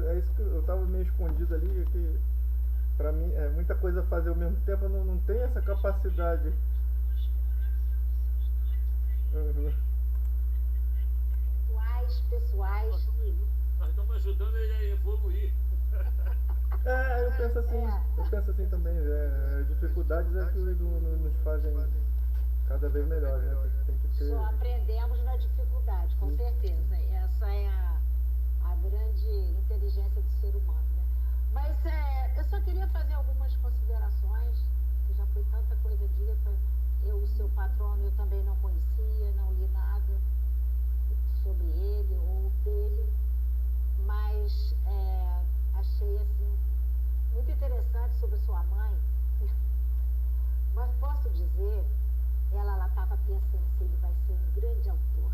É isso que eu tava meio escondido ali, que pra mim é muita coisa a fazer ao mesmo tempo, eu não tenho essa capacidade. Uhum. Intelectuais, pessoais. Nós estamos ajudando ele a evoluir. Eu penso assim também, dificuldades é que nos fazem cada vez melhores, né? Tem que Só ter. aprendemos na dificuldade, com Sim, sim. certeza. Essa é a grande inteligência do ser humano, né? Mas eu só queria fazer algumas considerações, que já foi tanta coisa dita. Eu, o seu patrono, eu também não conhecia, não li nada sobre ele ou dele, mas achei assim muito interessante sobre sua mãe. Mas posso dizer, ela estava pensando se ele vai ser um grande autor.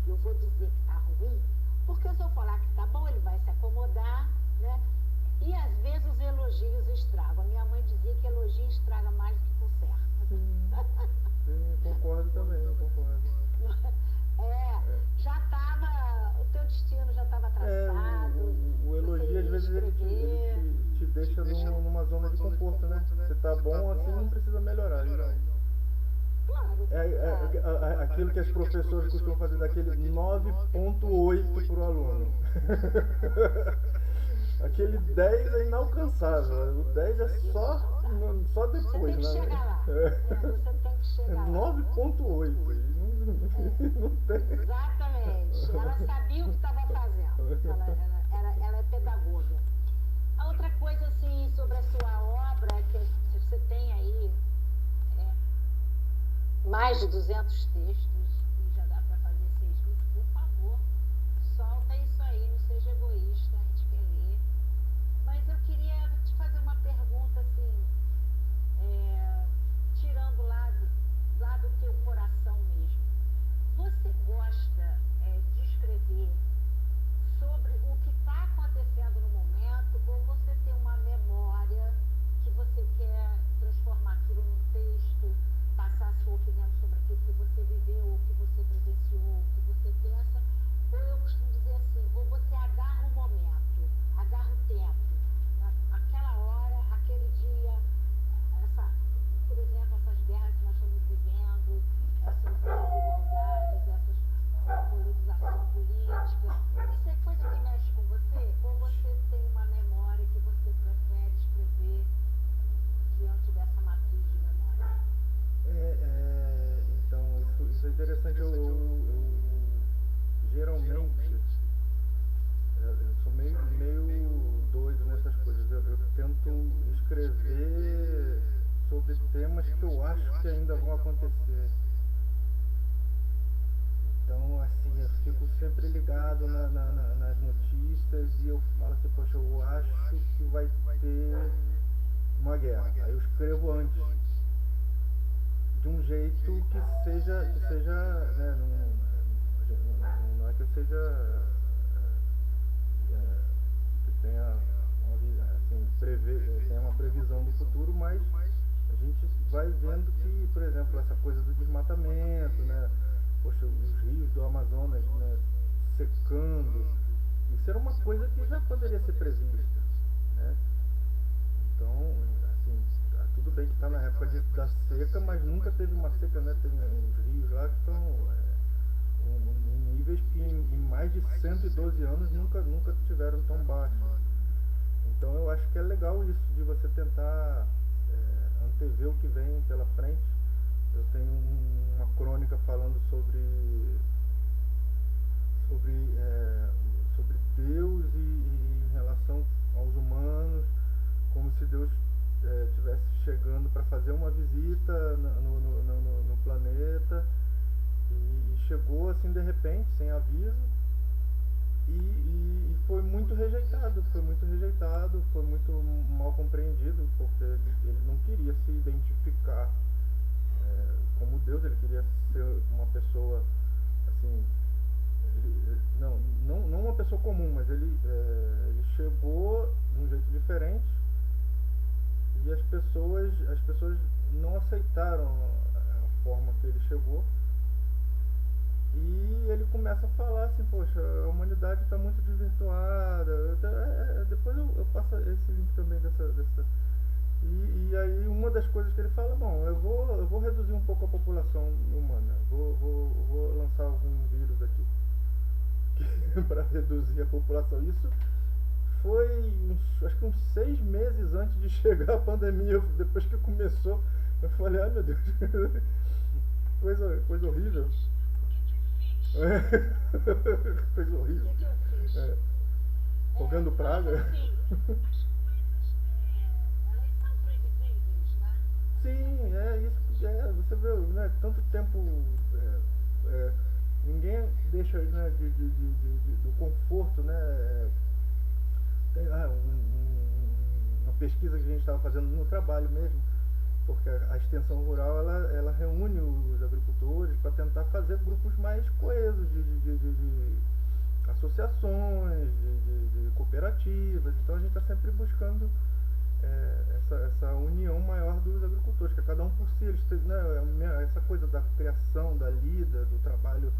Eu vou dizer que está ruim, porque se eu falar que está bom, ele vai se acomodar, né? E às vezes os elogios estragam. A minha mãe dizia que elogio estraga mais do que conserta. Sim, sim, concordo também, concordo. Já estava, o teu destino já estava traçado, O você elogio às ia vezes escrever. te deixa numa zona de conforto, né? Você tá bom assim, não precisa melhorar. E não. Claro, claro. Aquilo que as professoras costumam fazer daquele 9,8 para o aluno. Aquele 10 é inalcançável. O 10 é só Você depois, tem que né? chegar lá. Você tem que chegar lá. 9,8. Não tem. Exatamente. Ela sabia o que estava fazendo. Ela é pedagoga. A outra coisa, assim, sobre a sua obra, que você tem aí mais de 200 textos e já dá para fazer 6 livros, por favor, solta isso aí, não seja egoísta, a gente quer ler. Mas eu queria te fazer uma pergunta, assim, é, tirando lá do teu coração mesmo. Você gosta de escrever sobre o que está acontecendo no momento, ou você tem uma memória que você quer transformar aquilo num texto, passar a sua opinião sobre aquilo que você viveu, o que você presenciou, o que você pensa, ou eu costumo dizer assim, ou você agarra o momento, agarra o tempo, aquela hora, aquele dia, essa, por exemplo, essas guerras que nós estamos vivendo, essas desigualdades, essa politização política, isso é coisa que mexe com você? Ou você tem uma memória que você prefere escrever diante dessa matriz de memória? Então, isso é interessante. Geralmente, eu sou meio doido nessas coisas. Eu tento escrever sobre temas que eu acho que ainda vão acontecer. Então, assim, eu fico sempre ligado nas notícias e eu falo assim, poxa, eu acho que vai ter uma guerra. Aí eu escrevo antes, de um jeito que seja, né, não é que eu seja, que tenha tenha uma previsão do futuro, mas a gente vai vendo que, por exemplo, essa coisa do desmatamento, né, poxa, os rios do Amazonas, né, secando, isso era uma coisa que já poderia ser prevista, né? Então, assim, tudo bem que está na época da seca, mas nunca teve uma seca, né? Tem uns rios lá que estão em níveis que em mais de 112 anos nunca tiveram tão baixos. Então eu acho que é legal isso de você tentar antever o que vem pela frente. Eu tenho uma crônica falando sobre, sobre Deus e em relação aos humanos, como se Deus estivesse chegando para fazer uma visita no planeta e chegou assim de repente, sem aviso, e foi muito mal compreendido, porque ele não queria se identificar como Deus, ele queria ser uma pessoa assim, não uma pessoa comum, mas ele chegou de um jeito diferente e as pessoas não aceitaram a forma que ele chegou e ele começa a falar assim, poxa, a humanidade está muito desvirtuada. Depois eu passo esse link também dessa. E aí uma das coisas que ele fala, bom, eu vou reduzir um pouco a população humana, vou lançar algum vírus aqui para reduzir a população. Isso foi acho que uns 6 meses antes de chegar a pandemia. Depois que começou, eu falei, ai meu Deus, coisa horrível. Coisa O horrível. que eu fiz? É, rogando Mas praga. assim, as coisas, elas são previsíveis, né? Sim, é isso. Você vê, né, tanto tempo. é, é, Ninguém deixa, né, do conforto, né? Tem lá uma pesquisa que a gente estava fazendo no trabalho mesmo, porque a extensão rural ela reúne os agricultores para tentar fazer grupos mais coesos de associações, de cooperativas. Então a gente está sempre buscando essa união maior dos agricultores, que é cada um por si. Eles têm, né, essa coisa da criação, da lida, do trabalho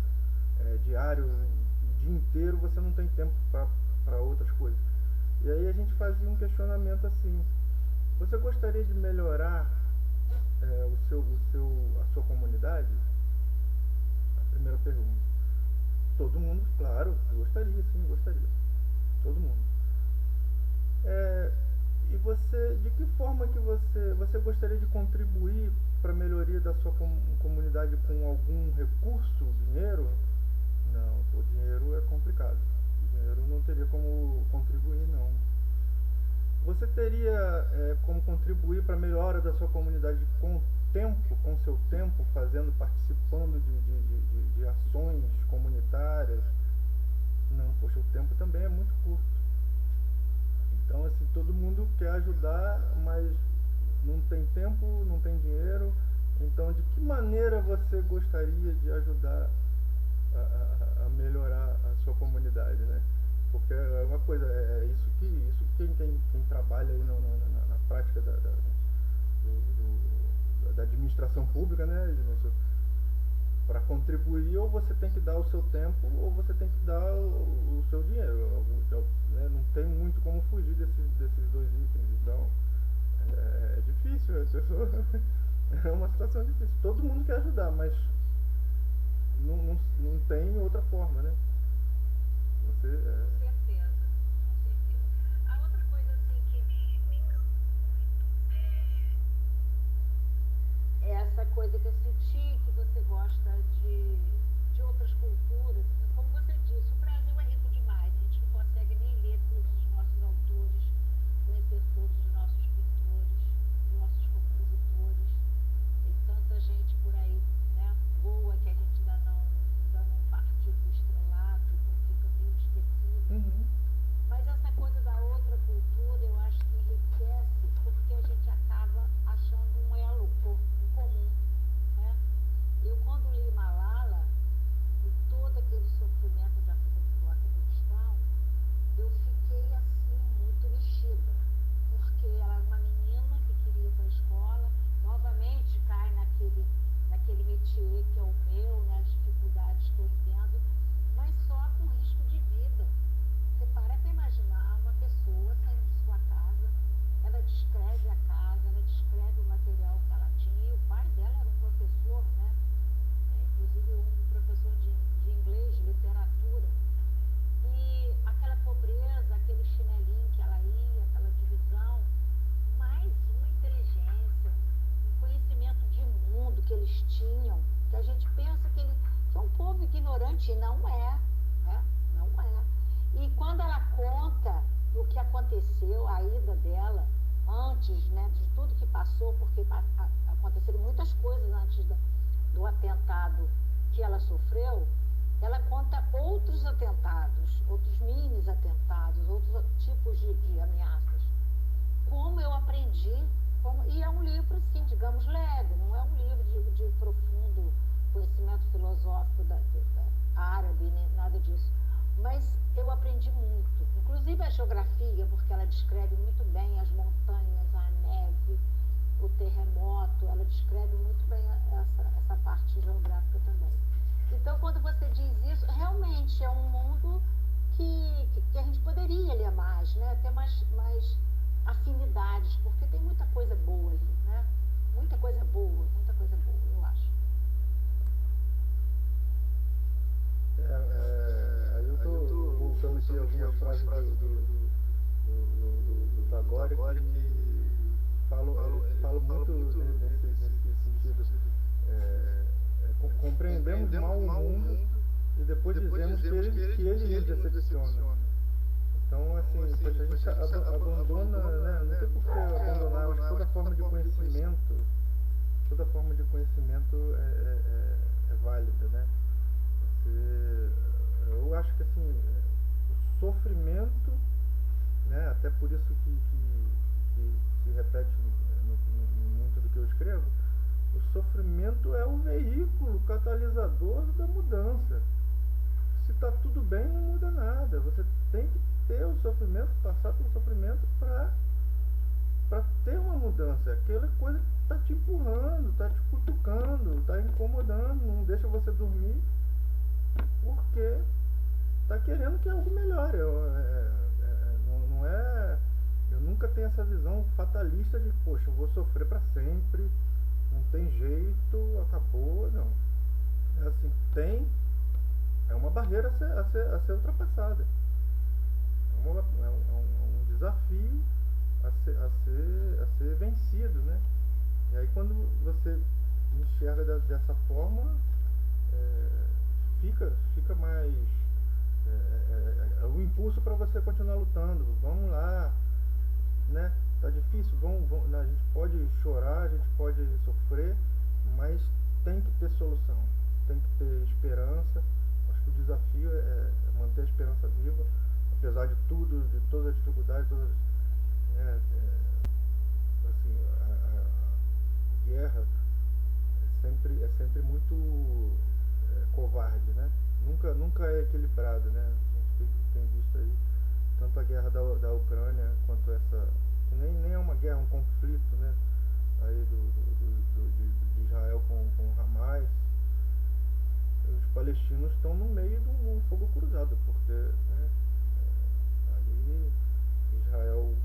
diário, o dia inteiro, você não tem tempo para outras coisas. E aí a gente fazia um questionamento assim: você gostaria de melhorar a sua comunidade? A primeira pergunta. Todo mundo, claro, gostaria, sim, gostaria. Todo mundo. É, e você, de que forma que você gostaria de contribuir para a melhoria da sua comunidade com algum recurso, dinheiro? Não, o dinheiro é complicado. O dinheiro não teria como contribuir, não. Você teria como contribuir para a melhora da sua comunidade com o tempo, com seu tempo, participando de ações comunitárias? Não, poxa, o tempo também é muito curto. Então, assim, todo mundo quer ajudar, mas não tem tempo, não tem dinheiro. Então, de que maneira você gostaria de ajudar a melhorar a sua comunidade, né? Porque é uma coisa, isso quem trabalha aí na prática da administração pública, né? Para contribuir, ou você tem que dar o seu tempo, ou você tem que dar o seu dinheiro. Né? Não tem muito como fugir desses dois itens. Então, é difícil. É uma situação difícil. Todo mundo quer ajudar, mas não tem outra forma, né? Você, Com certeza, com certeza. A outra coisa assim que me encanta é essa coisa que eu senti que você gosta de outras culturas. Como você disse, o Brasil é rico demais, a gente não consegue nem ler todos os nossos autores, conhecer todos os nossos pintores, os nossos compositores. Tem tanta gente por aí, né, boa, que a gente ainda não partiu para o estrelato, então fica meio esquecido. uhum. Mas essa coisa da outra cultura, eu acho que enriquece porque a gente acaba achando um elo em comum, né? Eu, quando li Malala e todo aquele sofrimento do Afeganistão, eu fiquei assim muito mexida, porque ela era uma menina que queria ir para a escola, novamente cai naquele métier que é o meu, né, as dificuldades que eu entendo, mas só com risco de vida. Você para imaginar uma pessoa saindo de sua casa, ela descreve a casa, ela descreve o material que ela tinha, e o pai dela era um professor, né? Inclusive um professor de inglês, de literatura. E aquela pobreza, aquele chinelinho que ela ia, aquela divisão, mais uma inteligência, um conhecimento de mundo que eles tinham, que a gente pensa que é um povo ignorante, e não é, né? Não é. E quando ela conta o que aconteceu, a ida dela, antes, né, de tudo que passou, porque aconteceram muitas coisas antes do atentado que ela sofreu, ela conta outros atentados, outros mini atentados, outros tipos de ameaças. Como eu aprendi, e é um livro, sim, digamos, leve, não é um livro de profundo conhecimento filosófico da árabe, nem nada disso. Mas eu aprendi muito, inclusive a geografia, porque ela descreve muito bem as montanhas, a neve, o terremoto, ela descreve muito bem essa parte geográfica também. Então, quando você diz isso, realmente realmente é um mundo que a gente poderia ler mais, né? Ter mais afinidades, porque tem muita coisa boa ali, né? Muita coisa boa, eu acho. Aí eu tô voltando aqui algumas frases do Tagore que falo muito nesse sentido. Compreendemos mal o mundo e depois dizemos que ele nos decepciona. Então, assim, poxa, a gente abandona, né? Não tem por que abandonar, eu acho que toda forma de conhecimento é válida, né? Eu acho que assim, o sofrimento, né? Até por isso que se repete muito do que eu escrevo, o sofrimento é o veículo catalisador da mudança. Se está tudo bem, não muda nada. Você tem que ter o sofrimento, passar pelo sofrimento para ter uma mudança. Aquela coisa que está te empurrando, está te cutucando, está incomodando, não deixa você dormir, porque está querendo que algo melhore. Não é. Eu nunca tenho essa visão fatalista de, poxa, eu vou sofrer para sempre, não tem jeito, acabou. Não. É assim, é uma barreira a ser ultrapassada. É um desafio a ser vencido, né? E aí quando você enxerga dessa forma, fica mais o impulso para você continuar lutando. Vamos lá, né? Tá difícil, a gente pode chorar, a gente pode sofrer, mas tem que ter solução, tem que ter esperança. Acho que o desafio é manter a esperança viva, apesar de tudo, de todas as dificuldades, assim, a guerra é sempre muito covarde, né? Nunca é equilibrado, né? A gente tem visto aí tanto a guerra da Ucrânia quanto essa, que nem é uma guerra, é um conflito, né? Aí de Israel com o Hamas. Os palestinos estão no meio de um fogo cruzado, porque, né, ali Israel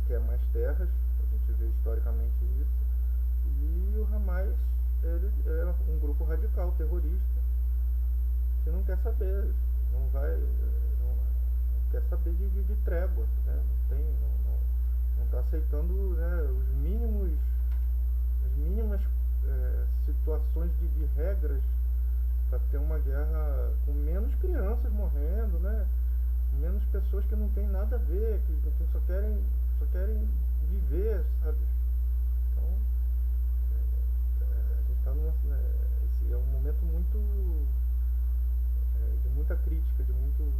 quer mais terras, a gente vê historicamente isso, e o Hamas ele é um grupo radical, terrorista, que não quer saber, não quer saber de trégua, né? Não está aceitando, né, as mínimas situações de regras para ter uma guerra com menos crianças morrendo, né? Menos pessoas que não tem nada a ver, que só querem viver, sabe? Então, a gente está esse é um momento muito de muita crítica, de muito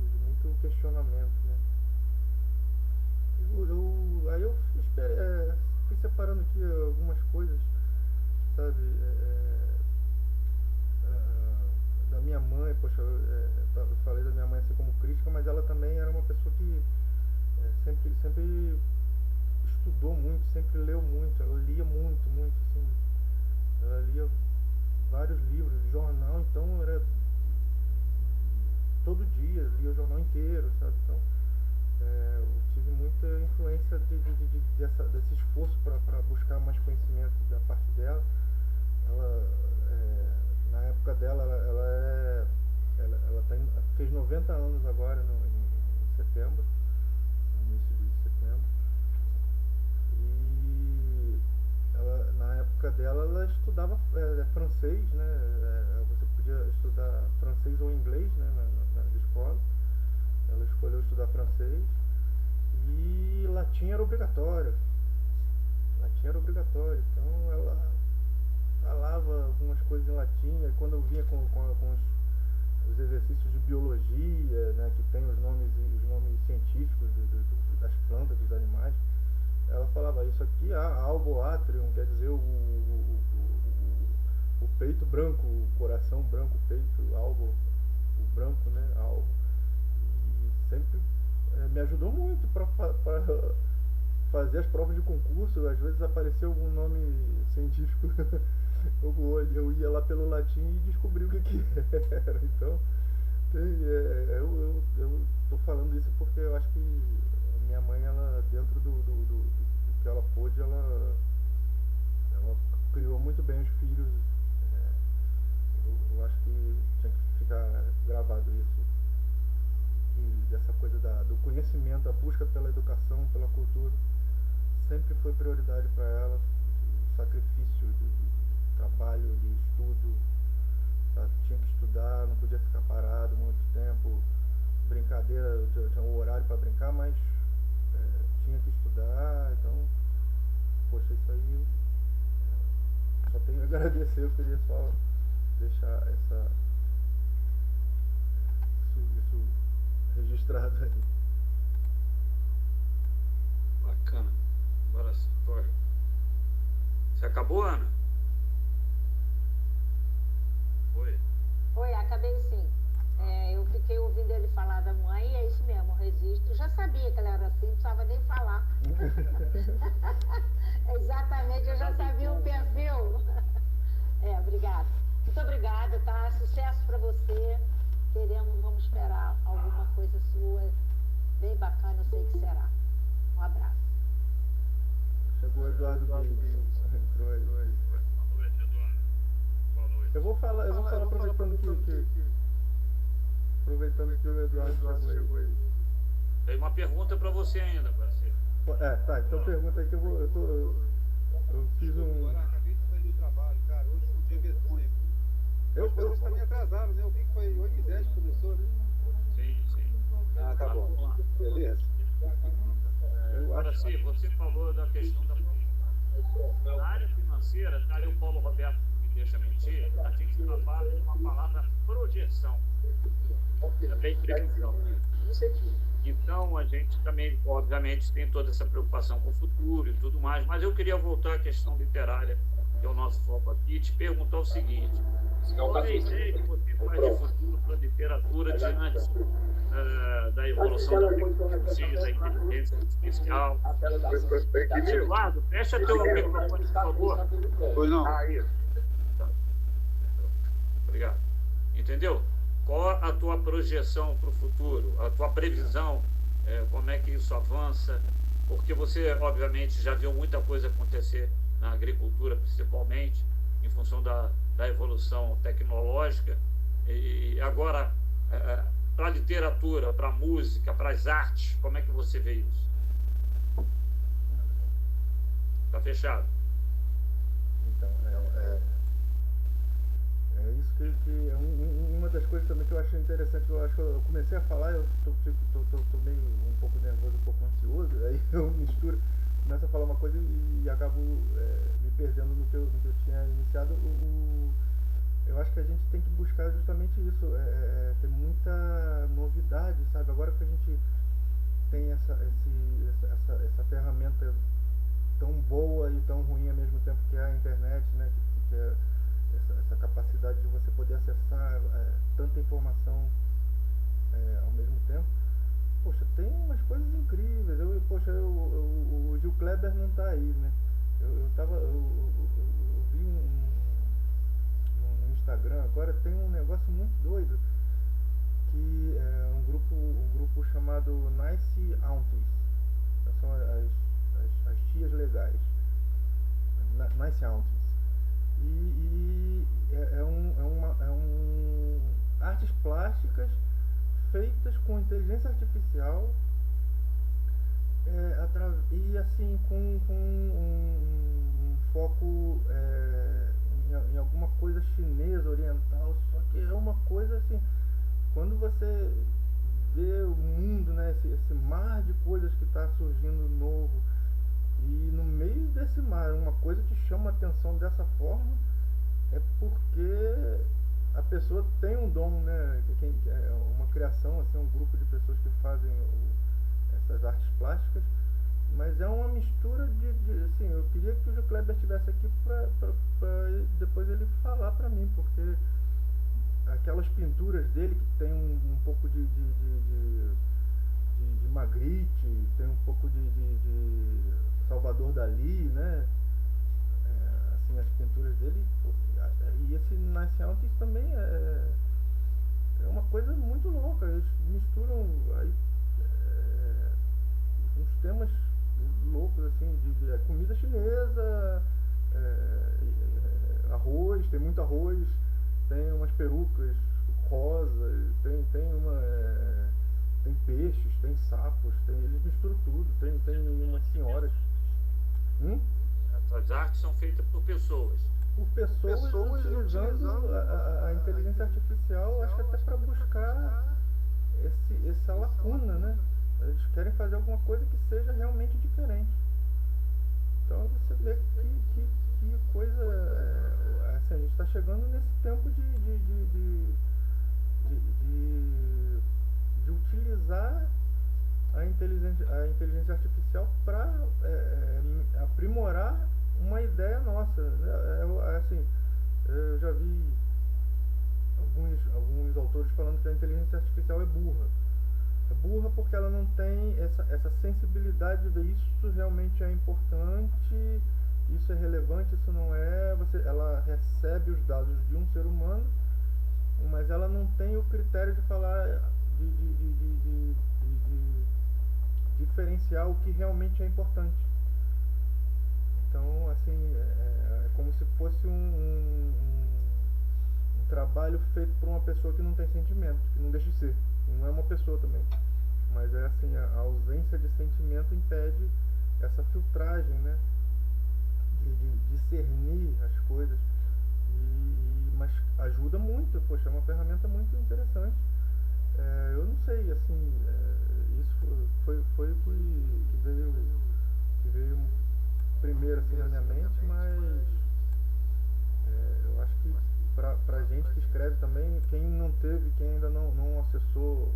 questionamento, né? Aí eu fui separando aqui algumas coisas, sabe? Da minha mãe, poxa, eu falei da minha mãe assim como crítica, mas ela também era uma pessoa que sempre estudou muito, sempre leu muito, ela lia muito, assim, ela lia vários livros, jornal, então era todo dia, lia o jornal inteiro, sabe? Então eu tive muita influência desse esforço para buscar mais conhecimento da parte dela. Ela, na época dela, ela fez 90 anos agora, em setembro, no início de setembro. E ela, na época dela, ela estudava francês, né? Você podia estudar francês ou inglês, né, na escola. Ela escolheu estudar francês e latim era obrigatório. Então ela falava algumas coisas em latim, e quando eu vinha com os exercícios de biologia, né, que tem os nomes científicos das plantas, dos animais, ela falava isso aqui, albo atrium, quer dizer o peito branco, o coração branco, o peito, albo, o branco, né, albo. E sempre me ajudou muito para fazer as provas de concurso. Às vezes apareceu algum nome científico, eu ia lá pelo latim e descobri o que era. Então Eu tô falando isso porque eu acho que a minha mãe, ela, dentro do que ela pôde, ela criou muito bem os filhos. É, eu acho que tinha que ficar gravado isso. E dessa coisa do conhecimento, a busca pela educação, pela cultura, sempre foi prioridade para ela. O sacrifício de trabalho, de estudo, sabe? Tinha que estudar, não podia ficar parado muito tempo. Brincadeira, tinha um horário para brincar, mas tinha que estudar. Então, poxa, isso aí só tenho a agradecer. Eu queria só deixar isso registrado aí. Bacana. Agora, você acabou, Ana? Oi. Oi, acabei sim. Eu fiquei ouvindo ele falar da mãe e é isso mesmo, o registro. Já sabia que ela era assim, não precisava nem falar. Exatamente, eu já sabia o perfil. Obrigada. Muito obrigada, tá? Sucesso para você. Vamos esperar alguma coisa sua bem bacana, eu sei que será. Um abraço. Chegou o Eduardo Gates. Entrou aí. Boa noite, Eduardo. Boa noite. Eu vou falar aproveitando que o Eduardo chegou aí. Tem uma pergunta para você ainda, parceiro. Tá, então pergunta aí que eu fiz um... Acabei de sair do trabalho, cara, hoje foi um dia medonho. Mas vocês também atrasaram, né? Eu vi que foi 8h10 que começou, né? Sim. Ah, tá bom. Beleza. Agora sim, você falou da questão da política. Na área financeira, está aí o Paulo Roberto, que me deixa mentir, a gente trabalha com a palavra projeção. Também previsão. Então, a gente também, obviamente, tem toda essa preocupação com o futuro e tudo mais, mas eu queria voltar à questão literária, que é o nosso foco aqui, e te perguntar o seguinte: qual é a ideia que você faz de futuro para a literatura diante da evolução da tecnologia, da inteligência artificial? Eduardo, fecha teu microfone, por favor. Pois não. Tá. Obrigado. Entendeu? Qual a tua projeção para o futuro, a tua previsão, como é que isso avança? Porque você, obviamente, já viu muita coisa acontecer na agricultura, principalmente, em função da evolução tecnológica. E agora, para a literatura, para a música, para as artes, como é que você vê isso? Está fechado. Então, é isso que é uma das coisas também que eu achei interessante. Eu acho que eu comecei a falar, eu tô meio um pouco nervoso, um pouco ansioso, aí eu misturo, começo a falar uma coisa e acabo me perdendo no que eu tinha iniciado. Eu acho que a gente tem que buscar justamente isso, ter muita novidade, sabe? Agora que a gente tem essa ferramenta tão boa e tão ruim ao mesmo tempo, que é a internet, né? Que é essa capacidade de você poder acessar tanta informação ao mesmo tempo. Poxa, tem umas coisas incríveis. O Gil Kleber não está aí, né? Eu vi no Instagram agora, tem um negócio muito doido, que é um grupo chamado Nice Aunties. São as tias legais. Nice Aunties. E artes plásticas feitas com inteligência artificial, e assim com um foco em alguma coisa chinesa, oriental. Só que é uma coisa assim, quando você vê o mundo, né, esse mar de coisas que está surgindo novo, e no meio desse mar, uma coisa que chama a atenção dessa forma, é porque a pessoa tem um dom, né? É uma criação, assim, um grupo de pessoas que fazem essas artes plásticas, mas é uma mistura assim, eu queria que o Gil Kleber estivesse aqui para depois ele falar para mim, porque aquelas pinturas dele que tem um pouco de Magritte, tem um pouco de Salvador Dalí, né? Assim, as pinturas dele, e esse Nice Aunties também é uma coisa muito louca. Eles misturam aí, uns temas loucos assim, de comida chinesa, arroz, tem muito arroz, tem umas perucas rosas, tem peixes, tem sapos, eles misturam tudo, tem umas senhoras. Essas artes são feitas por pessoas. Por pessoas utilizando a inteligência artificial, acho que até para buscar essa lacuna, né? Eles querem fazer alguma coisa que seja realmente diferente. Então você vê que coisa. Assim, a gente está chegando nesse tempo de utilizar a inteligência artificial para aprimorar uma ideia nossa. Assim, eu já vi alguns autores falando que a inteligência artificial é burra. É burra porque ela não tem essa sensibilidade de ver isso realmente é importante, isso é relevante, isso não é. Ela recebe os dados de um ser humano, mas ela não tem o critério de falar, de diferenciar o que realmente é importante. Então, assim, é como se fosse um trabalho feito por uma pessoa que não tem sentimento, que não deixa de ser. Não é uma pessoa também. Mas é assim, a ausência de sentimento impede essa filtragem, né? De discernir as coisas. Mas ajuda muito, poxa, é uma ferramenta muito interessante. Eu não sei, assim, isso foi o que veio primeiro assim na minha mente, mas eu acho que pra gente que escreve também, quem ainda não acessou o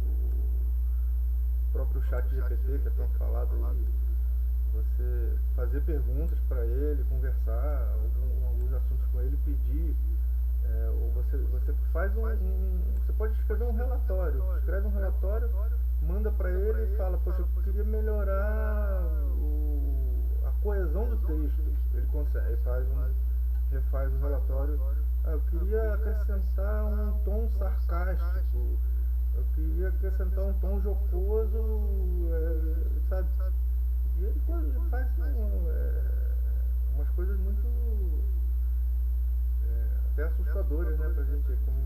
próprio chat GPT, que é tão falado aí, você fazer perguntas para ele, conversar alguns assuntos com ele, pedir, ou você faz você pode escrever um relatório, escreve um relatório, manda para ele e fala, poxa, eu queria melhorar a coesão do texto. Ele consegue, refaz o relatório. Eu queria acrescentar um tom sarcástico, eu queria acrescentar um tom jocoso, sabe? E ele faz umas coisas muito até assustadoras, né, pra gente, como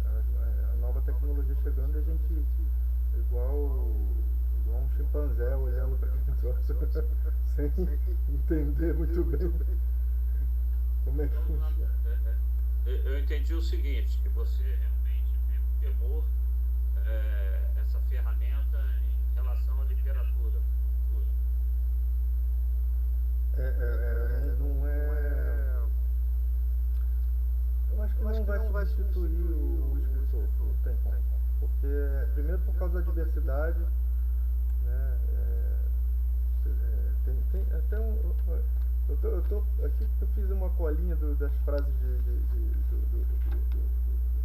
a nova tecnologia chegando, a gente igual um chimpanzé olhando para aquele troço sem entender muito bem como é que funciona. Eu entendi o seguinte, que você realmente tem um temor essa ferramenta em relação à literatura. Não é. Eu acho que não vai substituir o escritor, não tem como. Porque, primeiro, por causa da diversidade, né? Tem até aqui eu fiz uma colinha das frases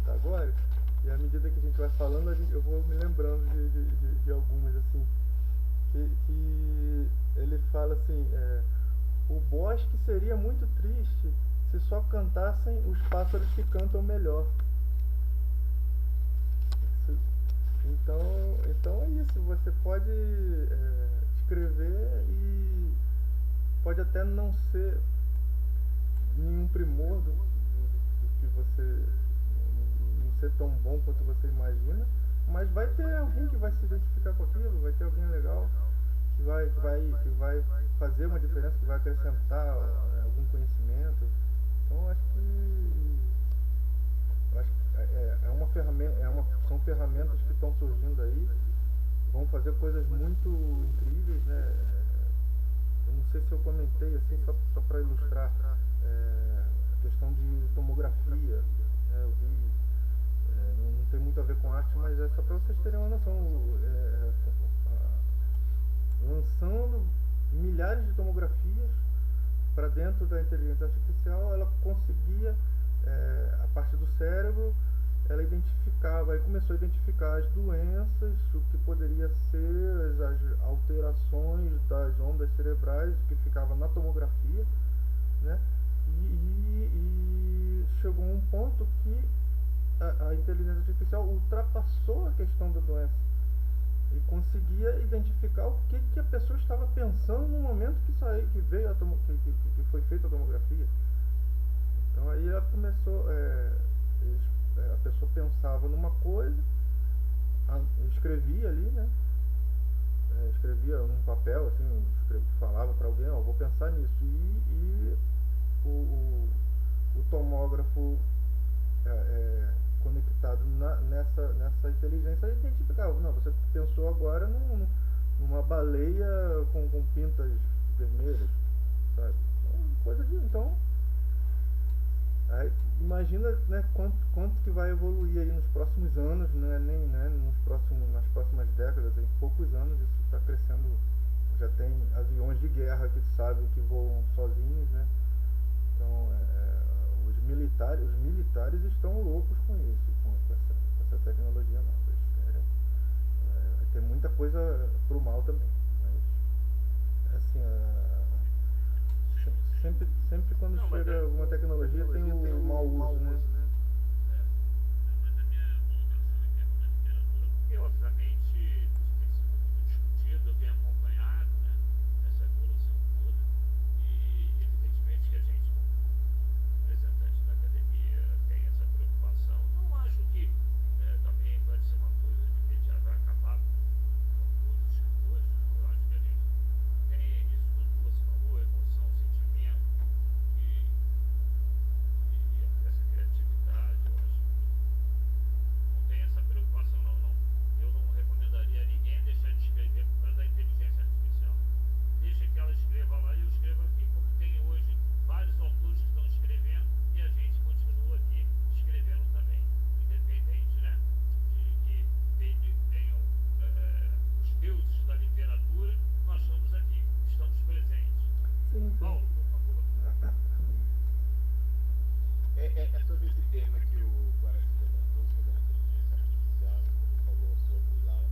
da Agora, e à medida que a gente vai falando, eu vou me lembrando de algumas, assim, que ele fala assim, o bosque seria muito triste se só cantassem os pássaros que cantam melhor. Então é isso, você pode escrever e pode até não ser nenhum primor do que você, não ser tão bom quanto você imagina, mas vai ter alguém que vai se identificar com aquilo, vai ter alguém legal que vai fazer uma diferença, que vai acrescentar algum conhecimento. Então acho que é uma ferramenta, são ferramentas que estão surgindo aí, vão fazer coisas muito incríveis, né? Eu não sei se eu comentei assim, só para ilustrar a questão de tomografia, né? Eu vi, não tem muito a ver com arte, mas é só para vocês terem uma noção, lançando milhares de tomografias para dentro da inteligência artificial, ela conseguia, a parte do cérebro, ela identificava, aí começou a identificar as doenças, o que poderia ser as alterações das ondas cerebrais que ficava na tomografia, né? E chegou um ponto que a inteligência artificial ultrapassou a questão da doença e conseguia identificar o que a pessoa estava pensando no momento que saiu, que veio que foi feita a tomografia. Então aí ela começou, a pessoa pensava numa coisa, escrevia ali, né? Escrevia num papel, assim, falava para alguém, vou pensar nisso, e o tomógrafo conectado nessa inteligência identificava, não, você pensou agora numa baleia com pintas vermelhas, sabe? Coisa de, então, aí imagina, né, quanto que vai evoluir aí nos próximos anos, né, nem, né, nas próximas décadas, em poucos anos isso está crescendo. Já tem aviões de guerra que sabem que voam sozinhos, né? Então os militares estão loucos com isso, com essa tecnologia nova. Eles querem, tem muita coisa pro mal também, mas assim, sempre quando chega alguma tecnologia tem o mau uso, né? Porque obviamente isso tem sido muito discutido, eu tenho acompanhado, né, essa evolução toda, e evidentemente que a gente, como representante da academia, tem essa preocupação. Não acho que também vai ser uma coisa que já vai acabar com todos os escritores. Eu acho que a gente tem isso tudo que você falou, emoção, sentimento e essa criatividade. Eu acho que não tem essa preocupação não. Eu não recomendaria a ninguém deixar de escrever por causa da inteligência artificial. Deixa que ela escreva lá e eu escrevo aqui. Como tem hoje vários autores que estão escrevendo e a gente continua aqui escrevendo também. Independente, né, de que tenham os deuses da literatura, nós estamos aqui, estamos presentes. Sim. Paulo, por favor. É sobre esse tema que o Guaraci levantou sobre a inteligência artificial, ele falou sobre lá os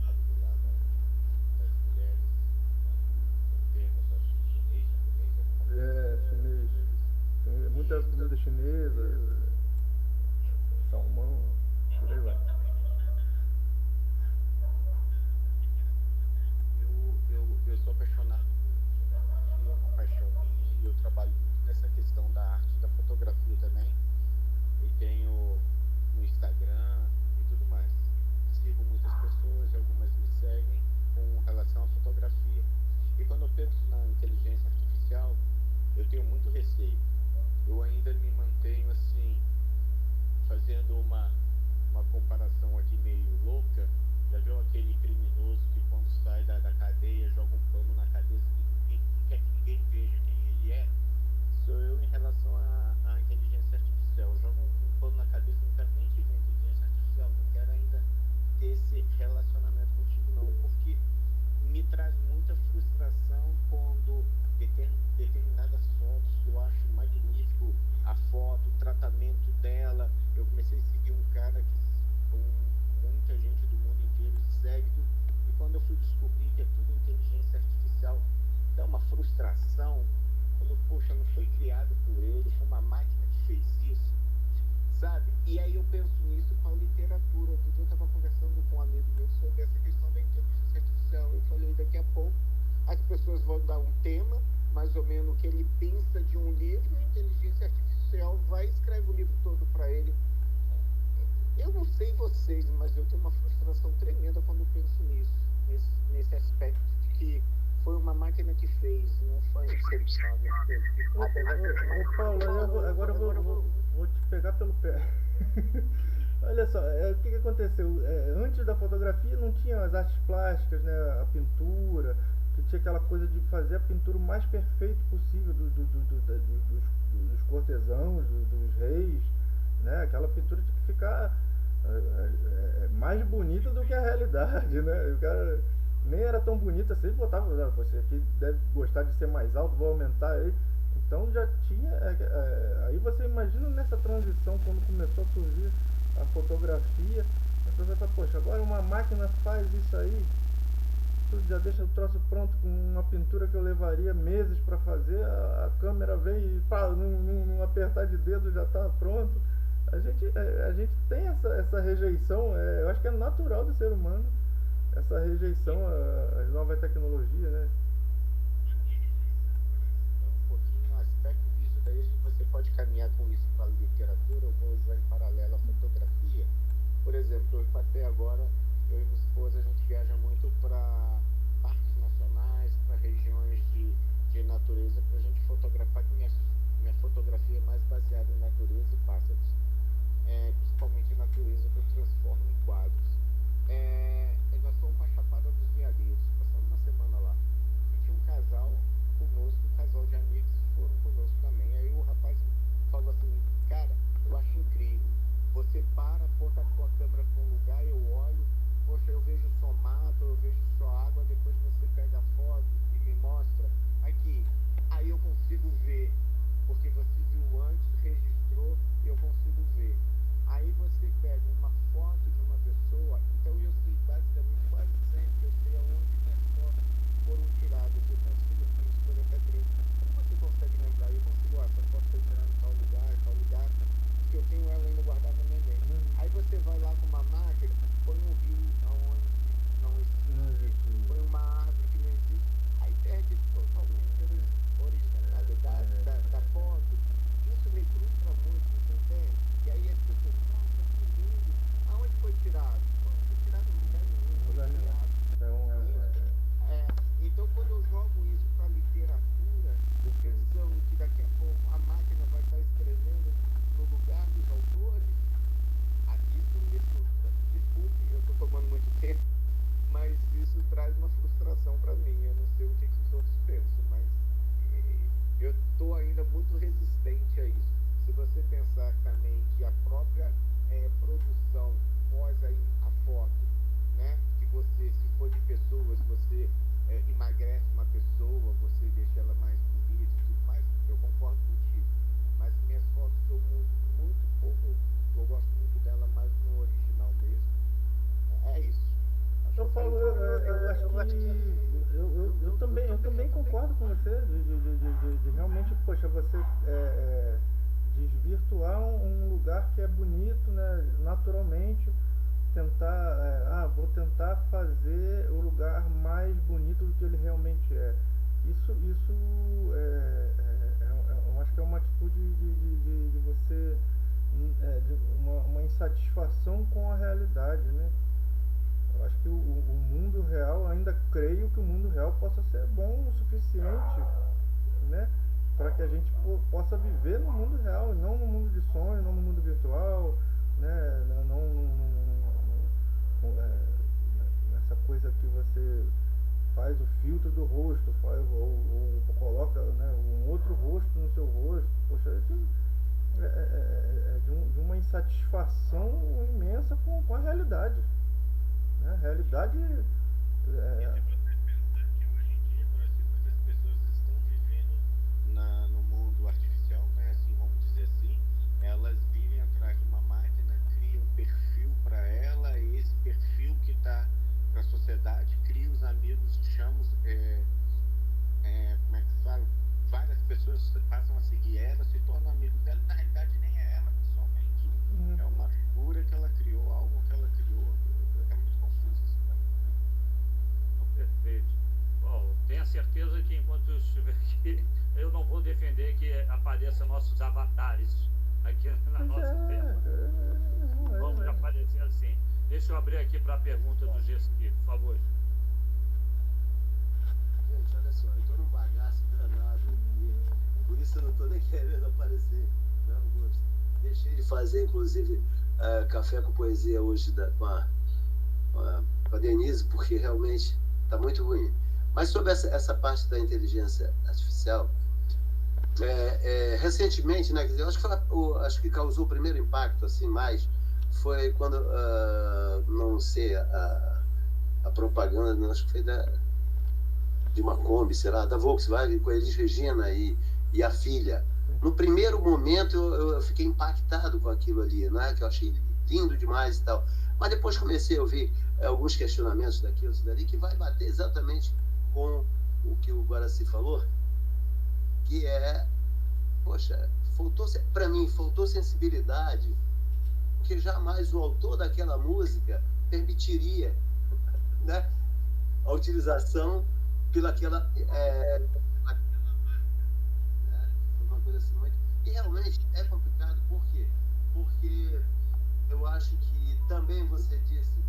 lados do lado das mulheres, um termo, só acho que chinês, japonês, alguma coisa. Chinês. Tem muita comida chinesa, salmão, por aí vai. Eu sou apaixonado por fotografia, é uma paixão minha, e eu trabalho muito nessa questão da arte, da fotografia também. Eu tenho no Instagram e tudo mais. Sigo muitas pessoas, algumas me seguem com relação à fotografia. E quando eu penso na inteligência artificial, eu tenho muito receio. Eu ainda me mantenho assim, fazendo uma comparação aqui meio louca. Já viu aquele criminoso que quando sai da cadeia joga um pano na cabeça e quer que ninguém veja quem ele é? Sou eu em relação à inteligência artificial. Eu jogo um pano na cabeça, não quero nem te ver inteligência artificial, não quero ainda ter esse relacionamento contigo não, porque me traz muita frustração quando determinadas fotos que eu acho magnífico, a foto, o tratamento dela. Eu comecei a seguir um cara que com muita gente do mundo inteiro segue, e quando eu fui descobrir que é tudo inteligência artificial, dá uma frustração. Falou, poxa, não foi criado por ele, foi uma máquina que fez isso, sabe? E aí eu penso nisso com a literatura. Outro dia eu estava conversando com um amigo meu sobre essa questão da inteligência artificial. Eu falei, daqui a pouco as pessoas vão dar um tema, mais ou menos o que ele pensa de um livro, e a inteligência artificial vai e escreve o livro todo para ele. Eu não sei vocês, mas eu tenho uma frustração tremenda quando penso nisso, nesse aspecto de que foi uma máquina que fez, não foi um ser humano. Paulo, agora eu vou te pegar pelo pé. Olha só, o que aconteceu? Antes da fotografia não tinha as artes plásticas, né, a pintura, que tinha aquela coisa de fazer a pintura o mais perfeito possível dos cortesãos, dos reis, né? Aquela pintura tinha que ficar mais bonita do que a realidade, né? O cara nem era tão bonita assim, botava, você aqui deve gostar de ser mais alto, vou aumentar aí. Então já tinha, aí você imagina nessa transição, quando começou a surgir a fotografia, a pessoa fala, poxa, agora uma máquina faz isso aí, tudo já deixa o troço pronto, com uma pintura que eu levaria meses para fazer, a câmera vem e num apertar de dedo já está pronto. a gente tem essa rejeição, eu acho que é natural do ser humano, essa rejeição às novas tecnologias, né? Um pouquinho no aspecto disso daí, você pode caminhar com isso para a literatura, eu vou usar em paralelo a fotografia. Por exemplo, até agora, eu e minha esposa, a gente viaja muito para parques nacionais, para regiões de natureza, para a gente fotografar, que minha fotografia é mais baseada em natureza e pássaros. Principalmente natureza, que eu transformo em quadros. Nós fomos para a Chapada dos Veadeiros, passamos uma semana lá. E tinha um casal conosco, um casal de amigos que foram conosco também. Aí o rapaz falou assim, cara, eu acho incrível. Você bota a tua câmera para um lugar, eu olho, poxa, eu vejo só mato, eu vejo só água, depois você pega a foto e me mostra aqui. Aí eu consigo ver, porque você viu antes, registrou, eu consigo ver. Aí você pega uma foto de uma pessoa, então eu sei basicamente quase sempre, eu sei aonde minhas fotos foram tiradas, eu consigo, minha esposa até brinca, como você consegue lembrar? Eu consigo, essa foto foi tirada em tal lugar, porque eu tenho ela ainda guardada na minha mente. Aí você vai lá com uma máquina, põe um rio aonde não existe, põe uma árvore que não existe, aí perde totalmente a originalidade da foto. Isso me frustra muito, você entende? E aí as pessoas, nossa, que lindo, aonde foi tirado? Foi tirado em lugar nenhum, foi tirado. Então quando eu jogo isso para a literatura, pensando que daqui a pouco a máquina vai estar escrevendo no lugar dos autores, isso me frustra. Desculpe, eu estou tomando muito tempo, mas isso traz uma frustração para mim. Eu não sei o que os outros pensam, mas eu estou ainda muito resistente a isso. Se você pensar também que a própria produção pós a foto, né, que você, se for de pessoas, você emagrece uma pessoa, você deixa ela mais bonita e tudo mais, eu concordo contigo. Mas minhas fotos eu muito pouco, eu gosto muito dela mais no original mesmo. É isso. Eu acho que eu também concordo com você de realmente, poxa, você desvirtuar um lugar que é bonito, né, naturalmente, vou tentar fazer o lugar mais bonito do que ele realmente é. Isso eu acho que é uma atitude de você, de uma insatisfação com a realidade, né? Eu acho que o mundo real, ainda creio que o mundo real possa ser bom o suficiente, né, para que a gente possa viver no mundo real, não no mundo de sonho, não no mundo virtual, né, nessa coisa que você faz o filtro do rosto, ou coloca, né, um outro rosto no seu rosto. Poxa, isso de uma insatisfação imensa com a realidade. A realidade que hoje em dia, Brasil, muitas pessoas estão vivendo no mundo artificial, né? Assim, vamos dizer assim, elas vivem atrás de uma máquina, criam um perfil para ela, e esse perfil que está para a sociedade cria os amigos, chamamos, como é que fala? Várias pessoas passam a seguir ela, se tornam amigos dela, na realidade nem é ela pessoalmente. É uma figura que ela criou, algo que ela criou. É muito confuso isso também. Perfeito. Bom, tenha certeza que enquanto eu estiver aqui, eu não vou defender que apareçam nossos avatares aqui na nossa tela. Vamos aparecer assim. Deixa eu abrir aqui para a pergunta do GSG, por favor. Gente, olha só, eu estou num bagaço danado aqui, por isso eu não estou nem querendo aparecer. Não, gosto. Deixei de fazer, inclusive, café com poesia hoje com a Denise, porque realmente está muito ruim. Mas sobre essa parte da inteligência artificial, recentemente, né, quer dizer, acho que causou o primeiro impacto, assim, mais, foi quando, não sei, a propaganda, acho que foi de uma Kombi, sei lá, da Volkswagen, com a Elis Regina e a filha. No primeiro momento eu fiquei impactado com aquilo ali, né, que eu achei lindo demais e tal. Mas depois comecei a ouvir alguns questionamentos daquilo e dali, que vai bater exatamente com o que o Guaraci falou, que poxa, para mim faltou sensibilidade porque jamais o autor daquela música permitiria, né, a utilização pelaquela né, uma coisa assim muito... E realmente é complicado, por quê? Porque eu acho que também você disse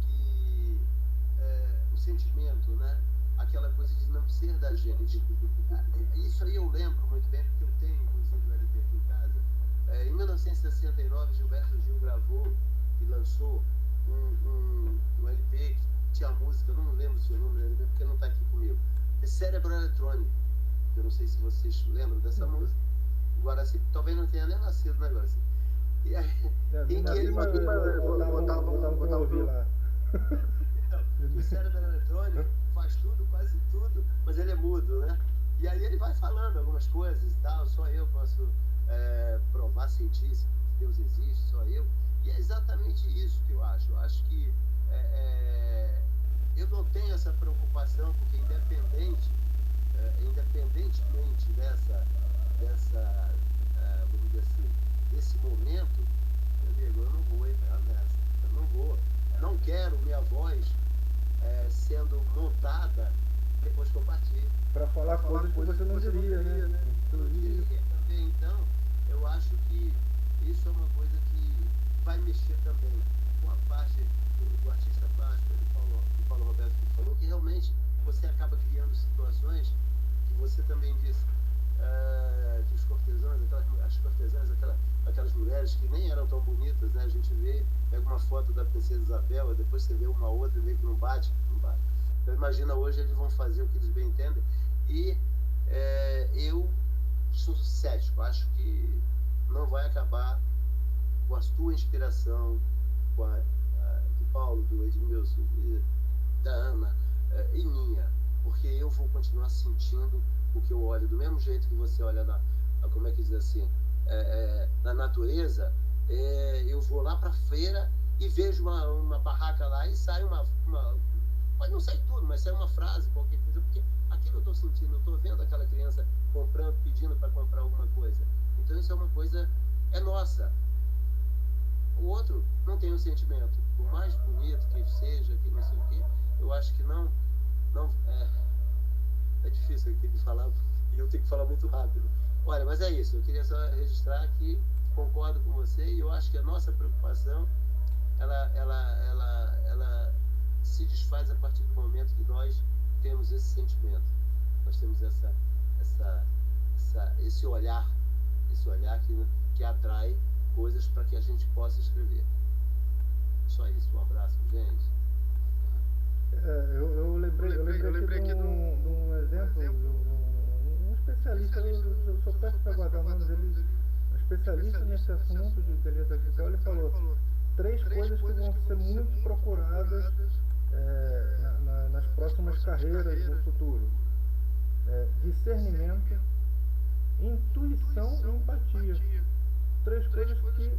que o sentimento, né, aquela coisa de não ser da gente, isso aí eu lembro muito bem, porque eu tenho inclusive o LP aqui em casa. Em 1969, Gilberto Gil gravou e lançou um LP que tinha música, eu não lembro se o nome do LP, porque não está aqui comigo, é Cérebro Eletrônico. Eu não sei se vocês lembram dessa música. Agora, se talvez não tenha nem nascido o negócio. E aí, em que ele botava ouvir lá. Então, o cérebro eletrônico faz tudo, quase tudo, mas ele é mudo, né? E aí ele vai falando algumas coisas e tal, só eu posso provar, sentir se Deus existe, só eu. E é exatamente isso que eu acho. Eu acho que eu não tenho essa preocupação, porque independentemente dessa vamos dizer assim, desse momento, meu amigo, eu não vou entrar nessa. Eu não vou. Não quero minha voz sendo montada depois que eu partir. Para falar coisas que você não diria, né? Inclusive também, então, eu acho que isso é uma coisa que vai mexer também com a parte do artista plástico, o Paulo Roberto que falou, que realmente você acaba criando situações que você também disse, que os cortesãos, aquelas mulheres que nem eram tão bonitas, né? A gente pega uma foto da Princesa Isabel, depois você vê uma outra, vê que não bate. Então imagina, hoje eles vão fazer o que eles bem entendem. E eu sou cético, acho que não vai acabar com a tua inspiração, com a do Paulo, do Edmilson, da Ana e minha, porque eu vou continuar sentindo o que eu olho, do mesmo jeito que você olha como é que diz assim, na natureza. Eu vou lá para a feira e vejo uma barraca lá e sai uma pode não sair tudo, mas sai uma frase, qualquer coisa, porque aquilo eu estou sentindo, eu estou vendo aquela criança comprando, pedindo para comprar alguma coisa. Então isso é uma coisa, é nossa. O outro não tem um sentimento, por mais bonito que seja, que não sei o quê, eu acho que não é difícil aqui de falar e eu tenho que falar muito rápido. Olha, mas é isso, eu queria só registrar que concordo com você e eu acho que a nossa preocupação ela se desfaz a partir do momento que nós temos esse sentimento, nós temos esse olhar que atrai coisas para que a gente possa escrever. Só isso, um abraço, gente. Eu lembrei aqui de um exemplo, um especialista, eu só peço para guardar o nome dele, um especialista nesse assunto de inteligência artificial. Ele falou 3 coisas que vão ser muito procuradas nas próximas carreiras no futuro: discernimento, intuição e empatia. 3 coisas que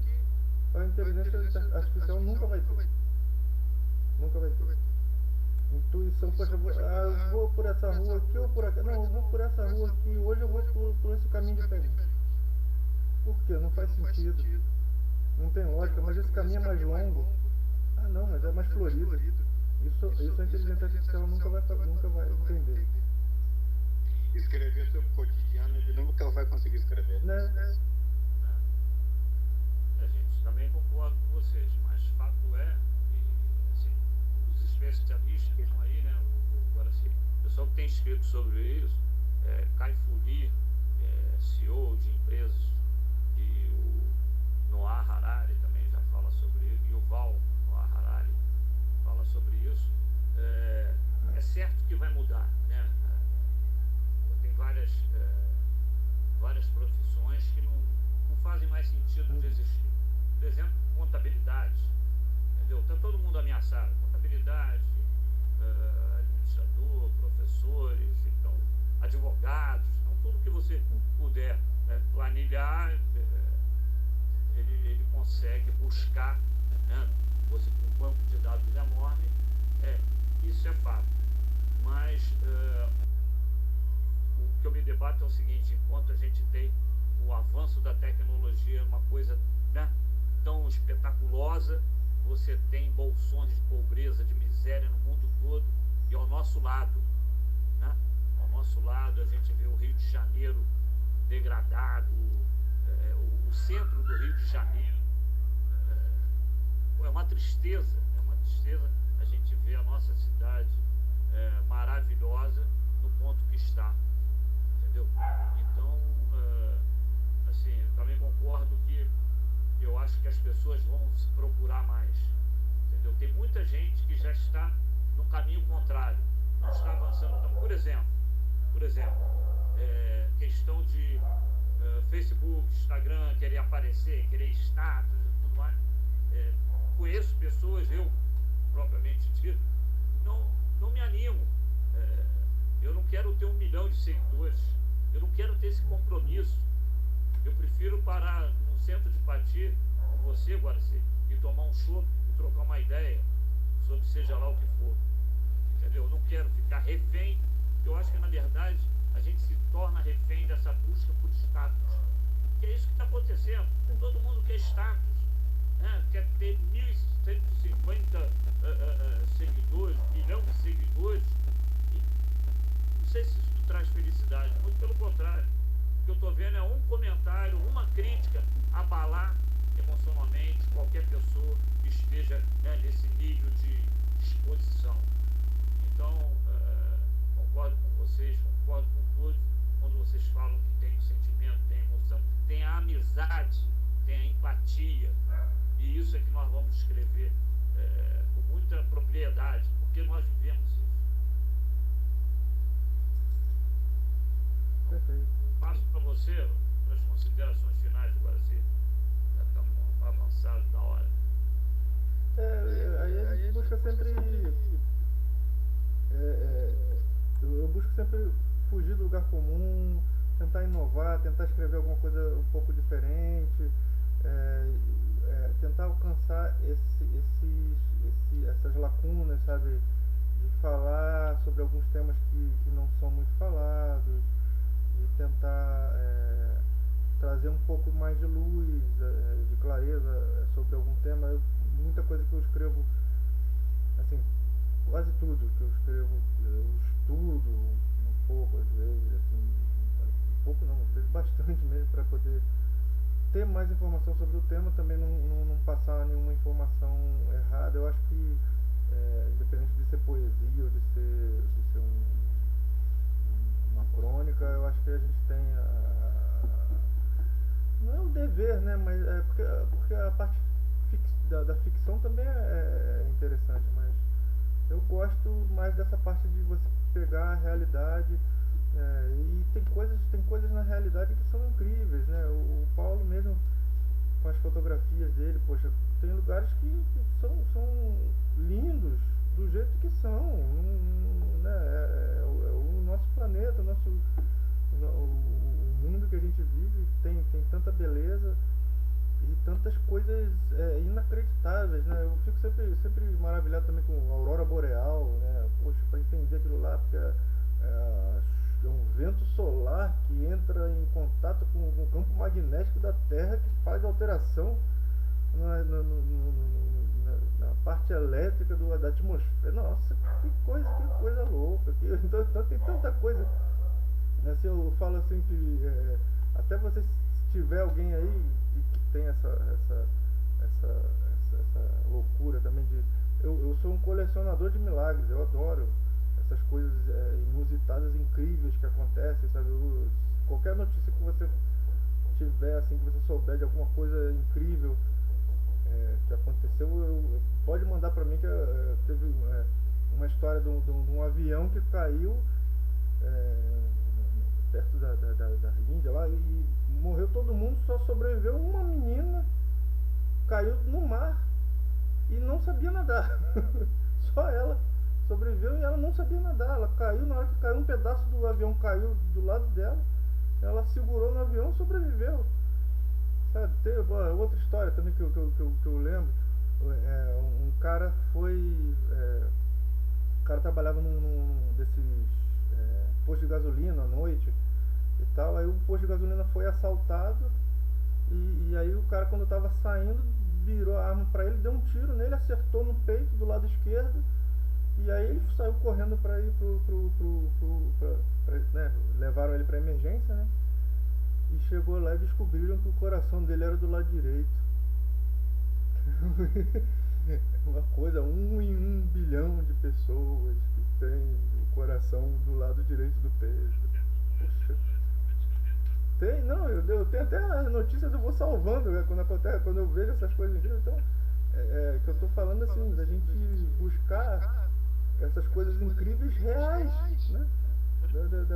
a inteligência artificial nunca vai ter. Intuição, poxa, eu vou por essa rua aqui ou por aqui. Não, eu vou por essa rua aqui, hoje eu vou por esse caminho diferente. Por quê? Não faz sentido. Não tem lógica, mas esse caminho é mais longo. Ah não, mas é mais florido. Isso a inteligência artificial nunca vai entender. Escrever sobre o cotidiano, ele nunca vai conseguir escrever. Né? Gente, também concordo com vocês, mas fato é que, assim, os especialistas que estão aí, né, agora assim, o pessoal que tem escrito sobre isso, Kai-Fu Lee, CEO de empresas, e o Noah Harari também já fala sobre isso, e o Noah Harari fala sobre isso. É certo que vai mudar, né? Tem várias profissões que não fazem mais sentido de existir. Por exemplo, contabilidade, entendeu? Está todo mundo ameaçado. Contabilidade, administrador, professores, então, advogados, então, tudo que você puder planilhar, ele consegue buscar, né? Você com um banco de dados enorme, isso é fato. Mas o que eu me debato é o seguinte: enquanto a gente tem o avanço da tecnologia, uma coisa, né, tão espetaculosa, você tem bolsões de pobreza, de miséria no mundo todo, e ao nosso lado, né? Ao nosso lado a gente vê o Rio de Janeiro degradado, o centro do Rio de Janeiro, é uma tristeza a gente ver a nossa cidade maravilhosa no ponto que está, entendeu? Então, assim, eu também concordo que eu acho que as pessoas vão se procurar mais, entendeu? Tem muita gente que já está no caminho contrário, não está avançando. Então, por exemplo, questão de Facebook, Instagram, querer aparecer, querer status e tudo mais. Conheço pessoas, eu propriamente dito, não me animo. Eu não quero ter 1 milhão de seguidores, eu não quero ter esse compromisso. Eu prefiro parar no centro de Pati com você, Guaraci, e tomar um chopp e trocar uma ideia sobre seja lá o que for. Entendeu? Eu não quero ficar refém. Eu acho que, na verdade, a gente se torna refém dessa busca por status. Que é isso que está acontecendo. Todo mundo quer status, né? Quer ter 1.150 seguidores, 1 milhão de seguidores. E não sei se isso traz felicidade, muito pelo contrário. O que eu estou vendo é um comentário, uma crítica abalar emocionalmente qualquer pessoa que esteja, né, nesse nível de exposição. Então, concordo com vocês, concordo com todos quando vocês falam que tem o sentimento, tem a emoção, tem a amizade, tem a empatia. E isso é que nós vamos escrever com muita propriedade, porque nós vivemos isso. Perfeito. Passo para você as considerações finais do Brasil. Já estamos avançados da hora. Aí a gente busca sempre. Eu busco sempre fugir do lugar comum, tentar inovar, tentar escrever alguma coisa um pouco diferente, tentar alcançar essas lacunas, sabe? De falar sobre alguns temas que não são muito falados, de tentar trazer um pouco mais de luz, de clareza sobre algum tema. Muita coisa que eu escrevo, assim, quase tudo que eu escrevo, eu estudo um pouco, às vezes, assim, um pouco não, às vezes bastante mesmo, para poder ter mais informação sobre o tema, também não passar nenhuma informação errada. Eu acho que, independente de ser poesia ou de ser uma crônica, eu acho que a gente tem não é o dever, né, mas porque a parte da ficção também é interessante, mas eu gosto mais dessa parte de você pegar a realidade, e tem coisas na realidade que são incríveis, né? O Paulo mesmo, com as fotografias dele, poxa, tem lugares que são lindos do jeito que são, né? O nosso planeta, o mundo que a gente vive tem tanta beleza e tantas coisas inacreditáveis, né? Eu fico sempre maravilhado também com a aurora boreal, né? Poxa, para entender aquilo lá, porque é um vento solar que entra em contato com o campo magnético da Terra, que faz alteração na parte elétrica da atmosfera. Nossa, que coisa louca. Então tem tanta coisa. Assim, eu falo assim que até você, se tiver alguém aí que tem essa loucura também de... Eu sou um colecionador de milagres, eu adoro essas coisas inusitadas, incríveis que acontecem, sabe? Qualquer notícia que você tiver, assim, que você souber de alguma coisa incrível que aconteceu, pode mandar pra mim, que teve uma história de um avião que caiu perto da Índia lá, e morreu todo mundo, só sobreviveu uma menina, caiu no mar e não sabia nadar. Só ela sobreviveu e ela não sabia nadar. Ela caiu, na hora que caiu, um pedaço do avião caiu do lado dela, ela segurou no avião e sobreviveu. Sabe, tem outra história também que eu lembro. Um cara foi... o cara trabalhava num desses postos de gasolina à noite e tal. Aí o posto de gasolina foi assaltado, e aí o cara, quando estava saindo virou a arma pra ele, deu um tiro nele, acertou no peito do lado esquerdo. E aí ele saiu correndo pra ir né, levaram ele pra emergência, né? E chegou lá e descobriram que o coração dele era do lado direito. Uma coisa, 1 em 1 bilhão de pessoas que tem o coração do lado direito do peito. Poxa. Tem, não, eu tenho até as notícias, eu vou salvando, né, quando eu vejo essas coisas incríveis. Então, que eu tô falando assim, da gente buscar essas coisas incríveis reais, né?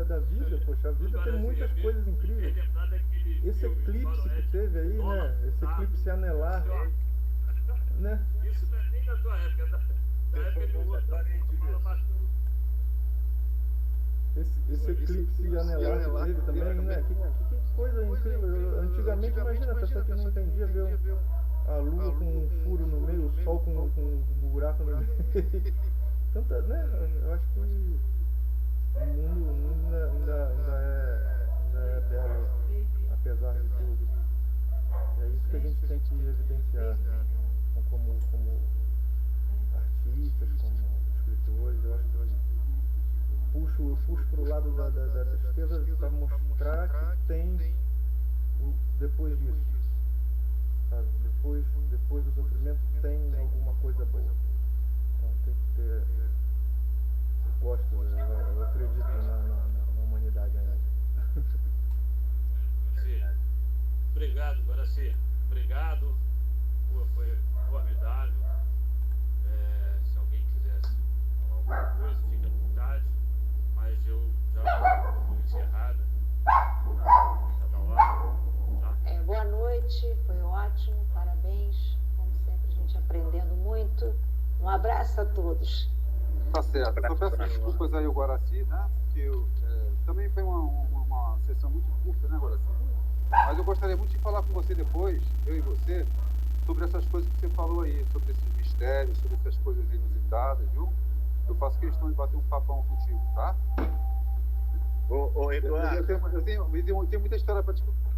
Da vida, poxa, a vida tem muitas coisas incríveis. Esse eclipse que teve aí, né? Esse eclipse anelar, né? Isso não é nem da tua época, da época de outro. Esse eclipse anelar que teve também, né? Que coisa incrível. Antigamente, imagina a pessoa que não entendia ver a lua com um furo no meio, o sol com um buraco no meio. Tanta, né? Eu acho que o mundo ainda é belo, apesar de tudo. E é isso que a gente tem que evidenciar como artistas, como escritores. Eu acho que eu puxo pro lado da tristeza para mostrar que tem depois disso, sabe? Depois do sofrimento tem alguma coisa boa. Então tem que ter. Eu acredito na humanidade ainda. Obrigado, Guaraci. Obrigado. Foi formidável. Se alguém quiser falar alguma coisa, fica à vontade. Mas eu já vou encerrada. Cada hora. Tá? Boa noite, foi ótimo, parabéns. Como sempre, a gente aprendendo muito. Um abraço a todos. Tá certo. Eu peço desculpas aí ao Guaraci, né? Porque também foi uma sessão muito curta, né, Guaraci? Mas eu gostaria muito de falar com você depois, eu e você, sobre essas coisas que você falou aí, sobre esses mistérios, sobre essas coisas inusitadas, viu? Eu faço questão de bater um papão contigo, tá? Ô Eduardo. Eu tenho muita história para te contar.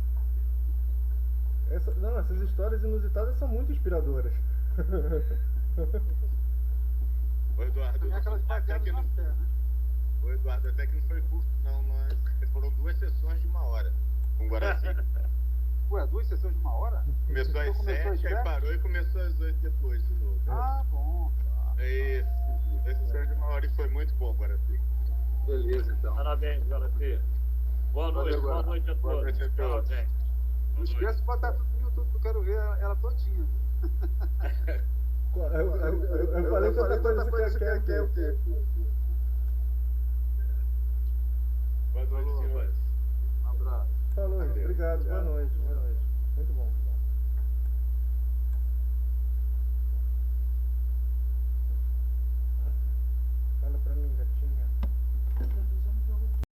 Essas histórias inusitadas são muito inspiradoras. Ô Eduardo, até que não foi curto, não. Foram 2 sessões de 1 hora com o Guaraci. Ué, 2 sessões de 1 hora? Começou às 7, aí parou e começou às 8 depois de novo. Ah, bom. Tá. É isso. 2 sessões de 1 hora e foi muito bom, Guaraci. Beleza, então. Parabéns, Guaraci. Boa noite, boa noite a todos. Boa noite a todos. Não esquece de botar tudo no YouTube, que eu quero ver ela todinha. Eu falei tanta coisa que você quer o quê? Boa noite, senhores. Um abraço. Falou, obrigado, boa noite.